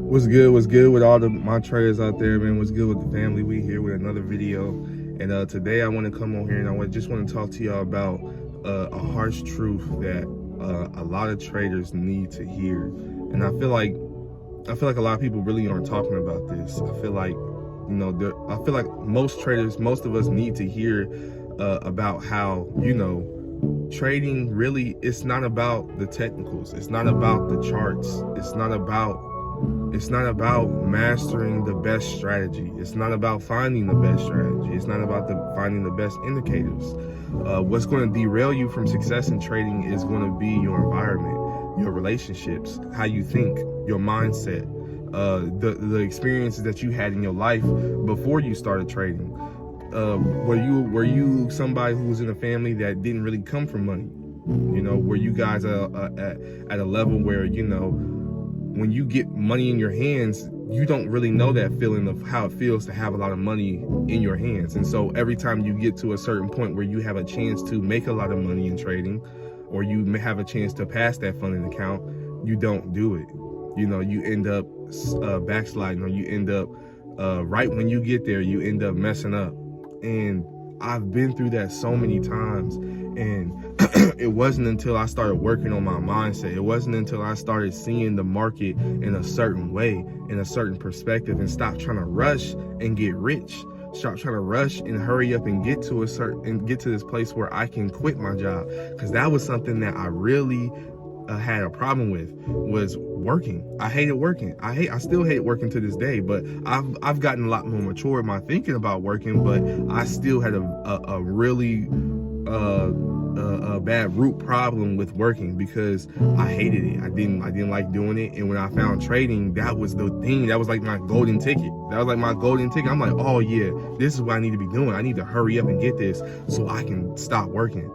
What's good? What's good with all my traders out there, man? What's good with the family? We here with another video, and today I want to come on here and just want to talk to y'all about a harsh truth that a lot of traders need to hear. And I feel like a lot of people really aren't talking about this. I feel like most traders, most of us need to hear about how trading really, it's not about the technicals, it's not about the charts, it's not about mastering the best strategy, it's not about finding the best strategy, it's not about finding the best indicators. What's going to derail you from success in trading is going to be your environment, your relationships, how you think, your mindset, the experiences that you had in your life before you started trading. Were you somebody who was in a family that didn't really come from money? Were you guys at a level where, when you get money in your hands, you don't really know that feeling of how it feels to have a lot of money in your hands? And so every time you get to a certain point where you have a chance to make a lot of money in trading, or you may have a chance to pass that funding account, you don't do it. You end up backsliding, or you end up right when you get there, you end up messing up. And I've been through that so many times, and it wasn't until I started working on my mindset, it wasn't until I started seeing the market in a certain way, in a certain perspective, and stopped trying to rush and get rich, stop trying to rush and hurry up and get to this place where I can quit my job. Because that was something that I really had a problem with, was working. I hated working. I still hate working to this day, but I've gotten a lot more mature in my thinking about working, but I still had a really bad root problem with working, because I hated it. I didn't like doing it. And when I found trading, that was the thing. That was like my golden ticket. I'm like, oh yeah, this is what I need to be doing. I need to hurry up and get this so I can stop working.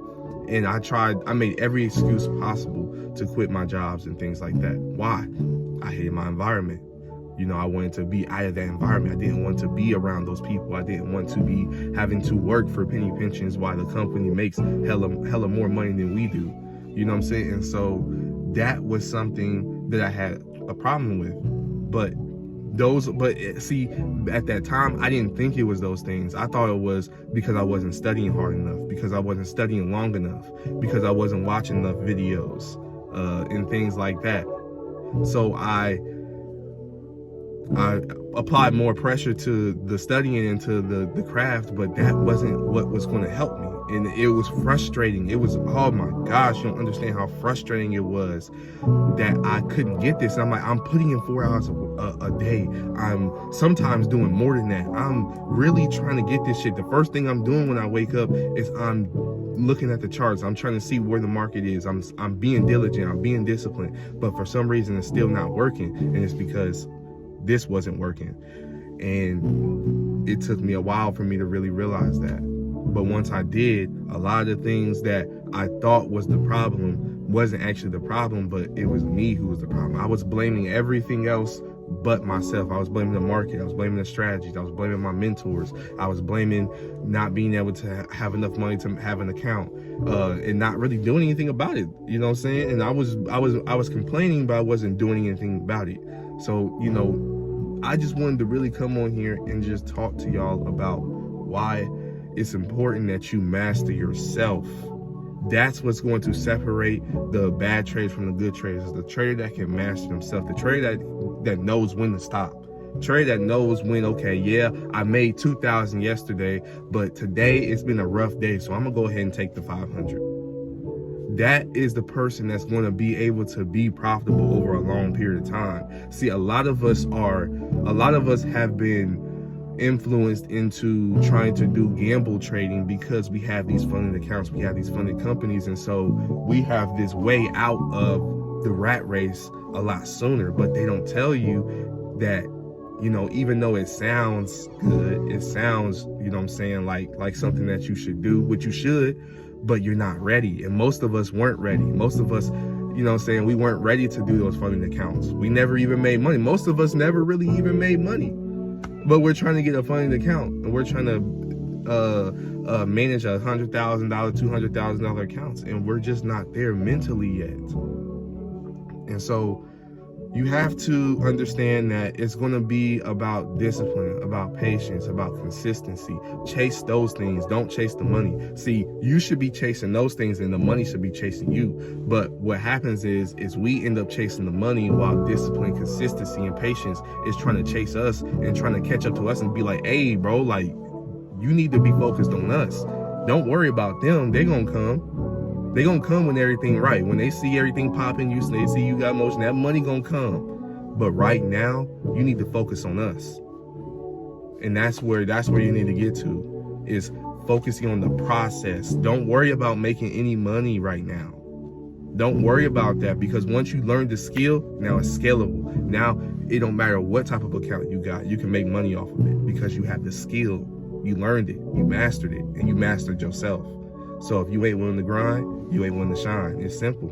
And I made every excuse possible to quit my jobs and things like that. Why? I hated my environment. I wanted to be out of that environment. I didn't want to be around those people. I didn't want to be having to work for penny pensions while the company makes hella more money than we do. You know what I'm saying? And so that was something that I had a problem with. But see, at that time, I didn't think it was those things. I thought it was because I wasn't studying hard enough, because I wasn't studying long enough, because I wasn't watching enough videos and things like that. So I applied more pressure to the studying and to the craft, but that wasn't what was going to help me. And it was frustrating. It was, oh my gosh, you don't understand how frustrating it was that I couldn't get this. And I'm like, I'm putting in 4 hours a day. I'm sometimes doing more than that. I'm really trying to get this shit. The first thing I'm doing when I wake up is I'm looking at the charts. I'm trying to see where the market is. I'm being diligent. I'm being disciplined. But for some reason, it's still not working. And it's because this wasn't working. And it took me a while for me to really realize that. But once I did, a lot of the things that I thought was the problem wasn't actually the problem, but it was me who was the problem. I was blaming everything else but myself. I was blaming the market. I was blaming the strategies. I was blaming my mentors. I was blaming not being able to have enough money to have an account, and not really doing anything about it. You know what I'm saying? And I was complaining, but I wasn't doing anything about it. So, I just wanted to really come on here and just talk to y'all about why it's important that you master yourself. That's what's going to separate the bad trades from the good traders. The trader that can master himself, the trader that knows when to stop, trader that knows when, okay, yeah, I made 2,000 yesterday, but today it's been a rough day, so I'm gonna go ahead and take the 500. That is the person that's going to be able to be profitable over a long period of time. See, a lot of us have been influenced into trying to do gamble trading because we have these funded accounts, we have these funded companies, and so we have this way out of the rat race a lot sooner. But they don't tell you that, even though it sounds good, it sounds, like something that you should do, which you should, but you're not ready. And most of us weren't ready. Most of us, we weren't ready to do those funding accounts. We never even made money. Most of us never really even made money. But we're trying to get a funding account, and we're trying to manage $100,000, $200,000 accounts, and we're just not there mentally yet. And so You have to understand that it's going to be about discipline, about patience, about consistency. Chase those things. Don't chase the money. See, you should be chasing those things and the money should be chasing you. But what happens is we end up chasing the money while discipline, consistency, and patience is trying to chase us and trying to catch up to us and be like, hey, bro, like, you need to be focused on us. Don't worry about them. They're going to come. They gonna come when everything right. When they see everything popping, they see you got motion, that money gonna come. But right now, you need to focus on us. And that's where you need to get to, is focusing on the process. Don't worry about making any money right now. Don't worry about that, because once you learn the skill, now it's scalable. Now it don't matter what type of account you got, you can make money off of it because you have the skill. You learned it, you mastered it, and you mastered yourself. So if you ain't willing to grind, you ain't willing to shine. It's simple.